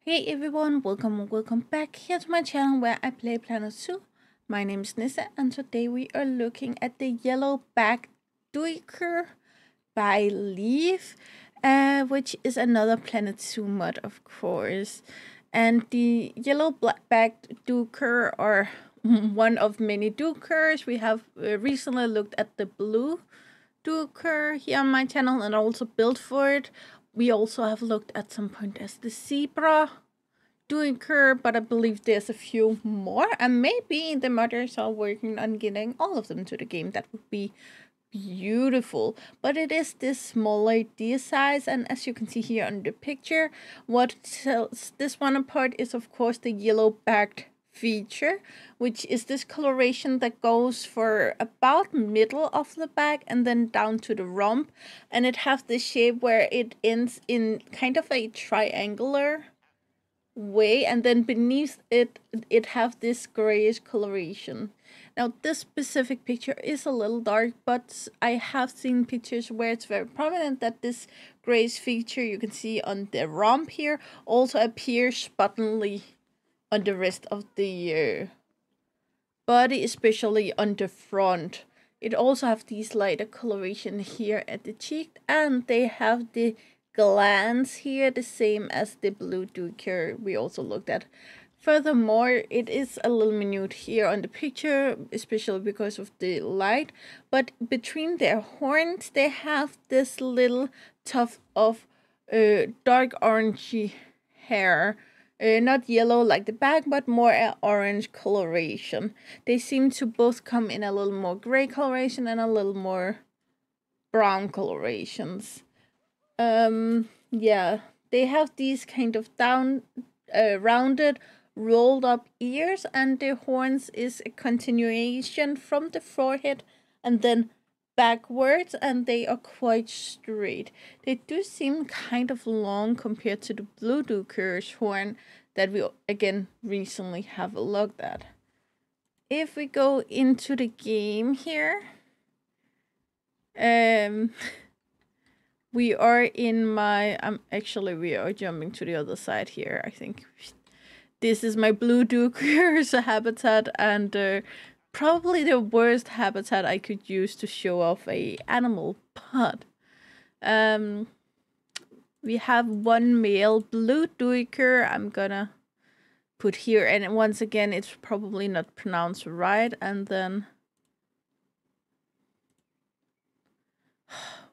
Hey everyone, welcome back here to my channel where I play Planet Zoo. My name is Nissa and today we are looking at the Yellow-Backed Duiker by Leaf, which is another Planet Zoo mod, of course. And the Yellow-Backed Duiker are one of many Duikers. We have recently looked at the blue Duiker here on my channel and also built for it. We also have looked at some point as the zebra Duiker, but I believe there's a few more, and maybe the modders are working on getting all of them to the game. That would be beautiful, but it is this smaller deer size, and as you can see here on the picture, what sets this one apart is of course the yellow-backed feature, which is this coloration that goes for about middle of the back and then down to the rump, and it has this shape where it ends in kind of a triangular way, and then beneath it have this grayish coloration. Now this specific picture is a little dark, but I have seen pictures where it's very prominent that this grayish feature you can see on the rump here also appears spottingly on the rest of the body, especially on the front. It also have these lighter coloration here at the cheek, and they have the glands here the same as the blue duiker we also looked at. Furthermore, it is a little minute here on the picture, especially because of the light, but between their horns they have this little tuft of dark orangey hair. Not yellow like the back, but more orange coloration. They seem to both come in a little more gray coloration and a little more brown colorations. Yeah, they have these kind of rounded, rolled up ears, and their horns is a continuation from the forehead and then backwards, and they are quite straight. They do seem kind of long compared to the blue duiker's horn that we again recently have looked at. If we go into the game here, we are in my actually we are jumping to the other side here. I think this is my blue duiker's habitat, and probably the worst habitat I could use to show off a animal, but we have one male blue duiker I'm gonna put here, and once again it's probably not pronounced right, and then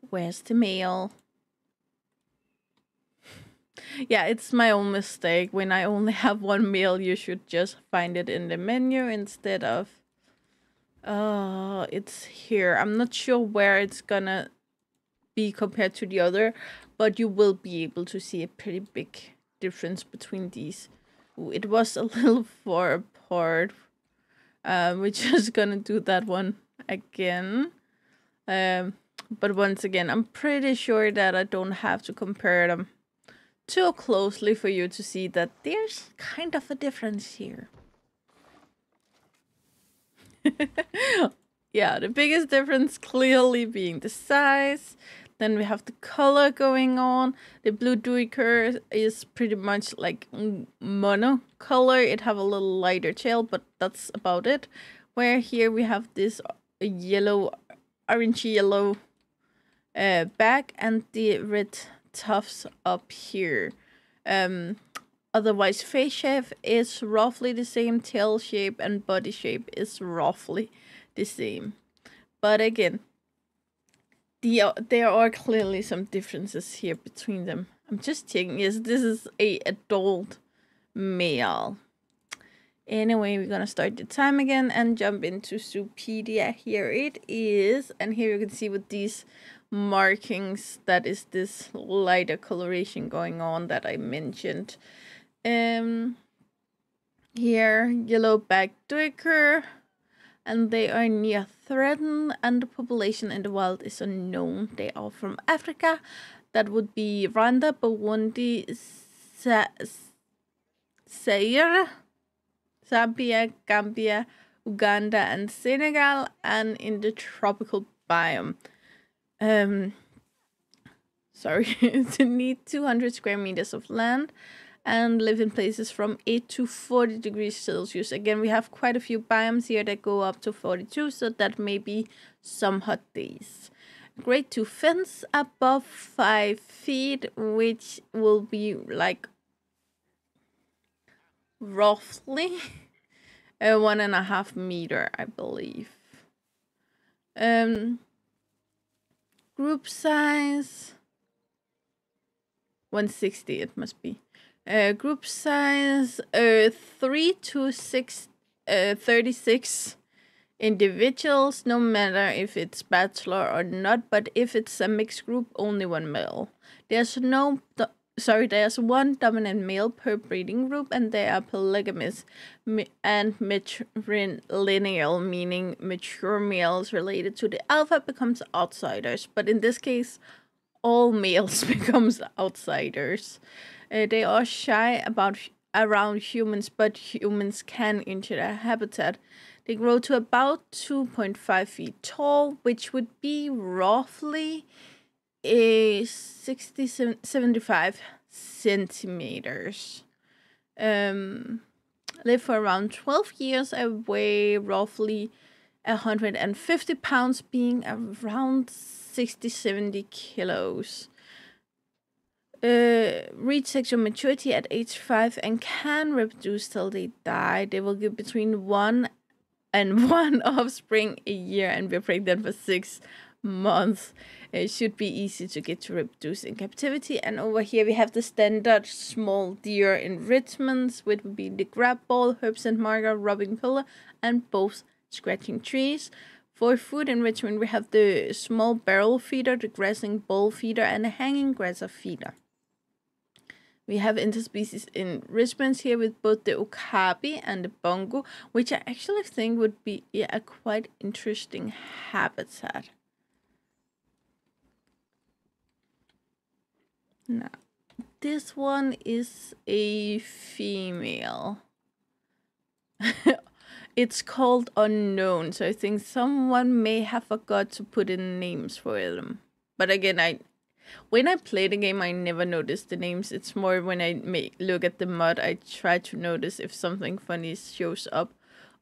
where's the male? Yeah, it's my own mistake. When I only have one male, you should just find it in the menu instead of it's here. I'm not sure where it's gonna be compared to the other, but you will be able to see a pretty big difference between these. Ooh, it was a little far apart. We're just gonna do that one again. But once again, I'm pretty sure that I don't have to compare them too closely for you to see that there's kind of a difference here. Yeah, the biggest difference clearly being the size. Then we have the color going on. The blue duiker is pretty much like mono color. It have a little lighter tail, but that's about it. Where here we have this yellow, orangey yellow back and the red tufts up here. Otherwise face shape is roughly the same, tail shape and body shape is roughly the same, but again there are clearly some differences here between them. I'm just checking. Yes, this is a adult male. Anyway, we're gonna start the time again and jump into Zoopedia. Here it is, and here you can see with these markings that is this lighter coloration going on that I mentioned. Here, Yellow-Backed Duiker, and they are near threatened, and the population in the wild is unknown. They are from Africa. That would be Rwanda, Burundi, Zaire, Zambia, Gambia, Uganda, and Senegal, and in the tropical biome. Sorry, to need 200 square meters of land, and live in places from 8 to 40 degrees Celsius. Again, we have quite a few biomes here that go up to 42, so that may be some hot days. Grade 2 fence above 5 feet, which will be like roughly 1.5 meter, I believe. Group size 160, it must be. Group size 3 to 36 individuals, no matter if it's bachelor or not, but if it's a mixed group, only one male. There's one dominant male per breeding group, and they are polygamous and matrilineal, meaning mature males related to the alpha becomes outsiders. But in this case, all males becomes outsiders. They are shy around humans, but humans can enter their habitat. They grow to about 2.5 feet tall, which would be roughly 75 centimeters. Live for around 12 years. I weigh roughly 150 pounds, being around 60-70 kilos. Reach sexual maturity at age 5 and can reproduce till they die. They will give between 1 and 1 offspring a year and be pregnant for 6 months. It should be easy to get to reproduce in captivity. And over here we have the standard small deer enrichments, which would be the grab ball, herbs and marker, rubbing pillow, and both scratching trees. For food enrichment, we have the small barrel feeder, the grassing bowl feeder, and the hanging grasser feeder. We have interspecies enrichments here with both the okapi and the bongo, which I actually think would be a quite interesting habitat. Now, this one is a female. It's called Unknown, so I think someone may have forgot to put in names for them. But again, when I play the game, I never notice the names. It's more when I look at the mod, I try to notice if something funny shows up.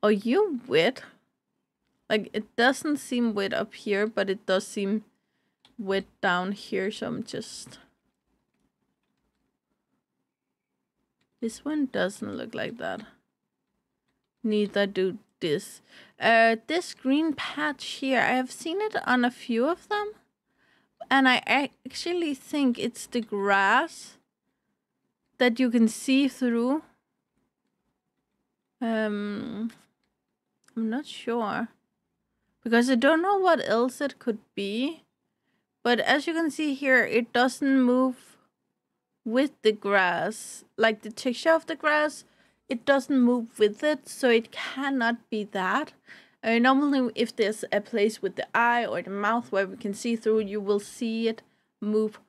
Are you wet? Like, it doesn't seem wet up here, but it does seem wet down here, so I'm just... This one doesn't look like that. Neither do this. This green patch here, I have seen it on a few of them. And I actually think it's the grass that you can see through. I'm not sure. Because I don't know what else it could be. But as you can see here, it doesn't move with the grass. Like the texture of the grass, it doesn't move with it. So it cannot be that. Normally, if there's a place with the eye or the mouth where we can see through, you will see it move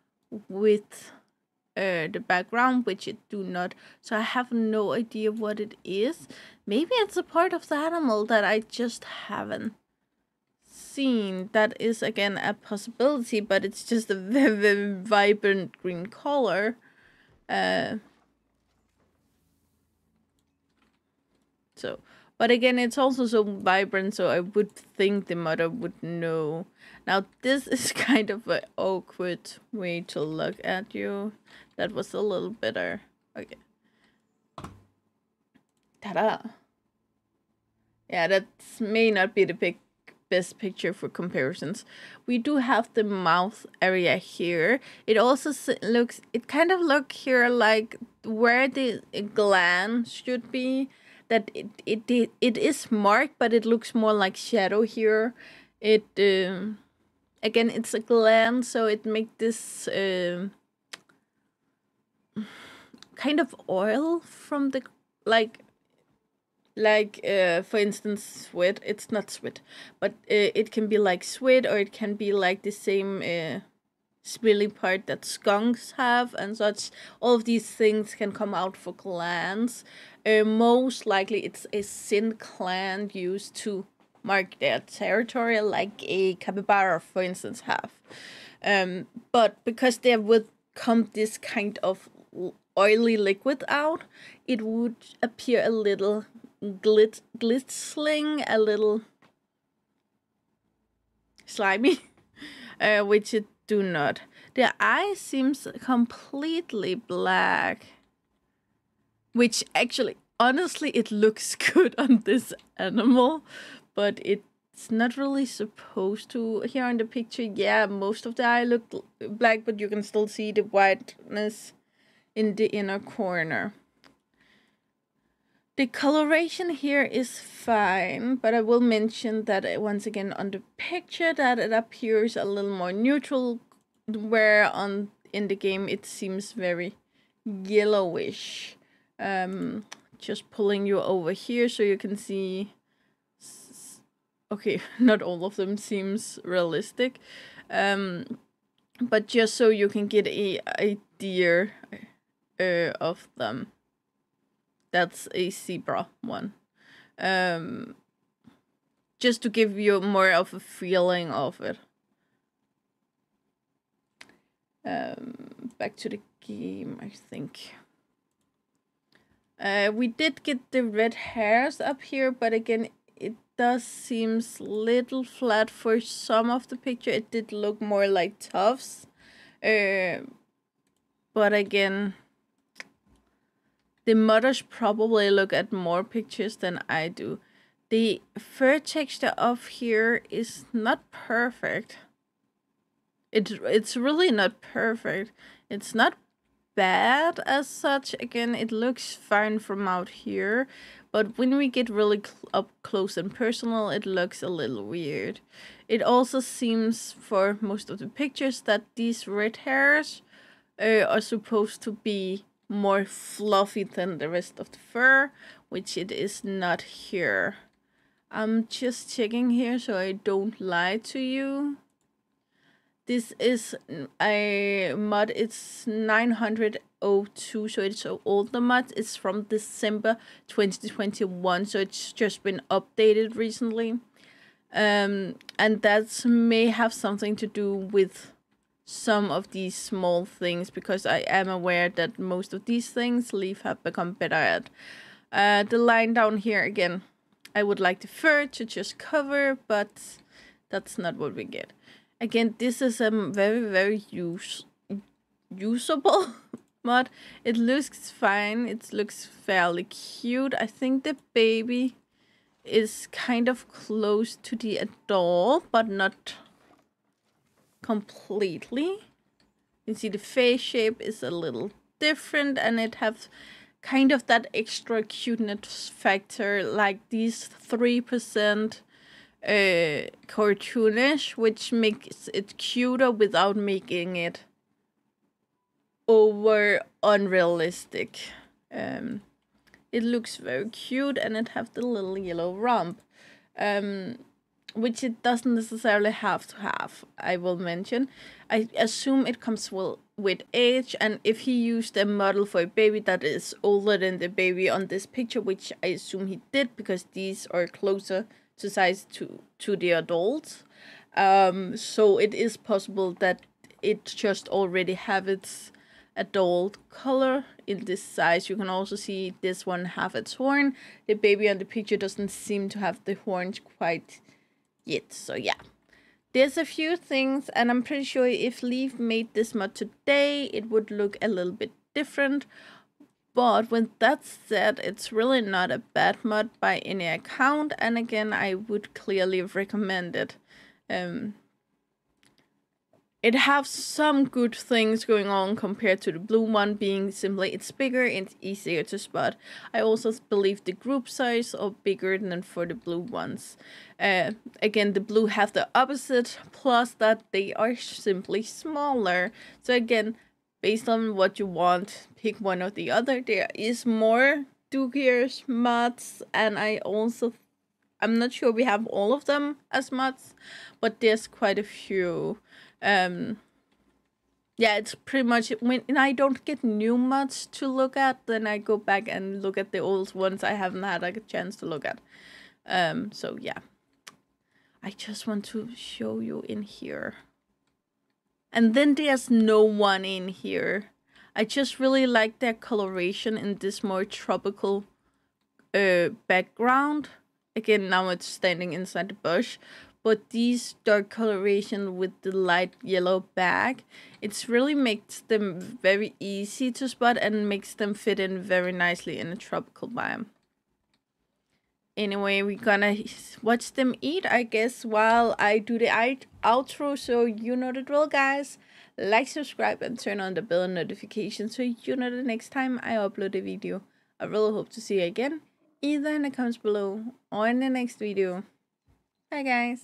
with the background, which it do not. So I have no idea what it is. Maybe it's a part of the animal that I just haven't seen. That is, again, a possibility, but it's just a very, very vibrant green color. But again, it's also so vibrant, so I would think the mother would know. Now, this is kind of an awkward way to look at you. That was a little better. Okay. Ta-da! Yeah, that may not be the best picture for comparisons. We do have the mouth area here. It also looks, it kind of look here like where the gland should be. That it is marked, but it looks more like shadow here. It again, it's a gland, so it makes this kind of oil from the like for instance sweat. It's not sweat, but it can be like sweat, or it can be like the same smelly part that skunks have and such. All of these things can come out for glands. Most likely it's a sin gland used to mark their territory, like a capybara, for instance, have. But because there would come this kind of oily liquid out, it would appear a little glistening, a little slimy, which it do not. The eye seems completely black, which actually, honestly, it looks good on this animal, but it's not really supposed to. Here in the picture, yeah, most of the eye look black, but you can still see the whiteness in the inner corner. The coloration here is fine, but I will mention that once again on the picture that it appears a little more neutral, where in the game it seems very yellowish. Just pulling you over here so you can see. Okay, not all of them seems realistic, but just so you can get a idea of them. That's a zebra one. Just to give you more of a feeling of it. Back to the game, I think. We did get the red hairs up here, but again, it does seems little flat for some of the picture. It did look more like tufts. But again, the modders probably look at more pictures than I do. The fur texture of here is not perfect. It's really not perfect. It's not bad as such. Again, it looks fine from out here, but when we get really up close and personal, it looks a little weird. It also seems for most of the pictures that these red hairs are supposed to be more fluffy than the rest of the fur, which it is not here. I'm just checking here so I don't lie to you. This is a mod, it's 902, so it's an older mod. It's from December 2021, so it's just been updated recently. And that may have something to do with some of these small things, because I am aware that most of these things Leaf have become better at. The line down here again, I would like the fur to just cover, but that's not what we get. Again, this is a very usable mod. It looks fine. It looks fairly cute. I think the baby is kind of close to the adult, but not completely. You see the face shape is a little different, and it has kind of that extra cuteness factor, like these 3% cartoonish, which makes it cuter without making it over unrealistic. It looks very cute, and it has the little yellow rump, which it doesn't necessarily have to have. I will mention, I assume it comes with age, and if he used a model for a baby that is older than the baby on this picture, which I assume he did because these are closer to size to the adults, so it is possible that it just already have its adult color in this size. You can also see this one have its horn. The baby on the picture doesn't seem to have the horns quite yet, so yeah, there's a few things, and I'm pretty sure if Leaf made this mod today, it would look a little bit different. But with that said, it's really not a bad mod by any account, and again, I would clearly recommend it. It has some good things going on compared to the blue one, being simply it's bigger and it's easier to spot. I also believe the group size are bigger than for the blue ones. Again, the blue have the opposite, plus that they are simply smaller. So again, based on what you want, pick one or the other. There is more Duiker mods, and I'm not sure we have all of them as mods, but there's quite a few. Yeah, it's pretty much when I don't get new mods to look at, then I go back and look at the old ones I haven't had a chance to look at. So yeah, I just want to show you in here. And then there's no one in here. I just really like their coloration in this more tropical background. Again, now it's standing inside the bush, but these dark coloration with the light yellow back, it's really makes them very easy to spot and makes them fit in very nicely in a tropical biome. Anyway, we're gonna watch them eat, I guess, while I do the outro. So you know the drill, guys. Like, subscribe, and turn on the bell notification so you know the next time I upload a video. I really hope to see you again, either in the comments below or in the next video. Bye, guys.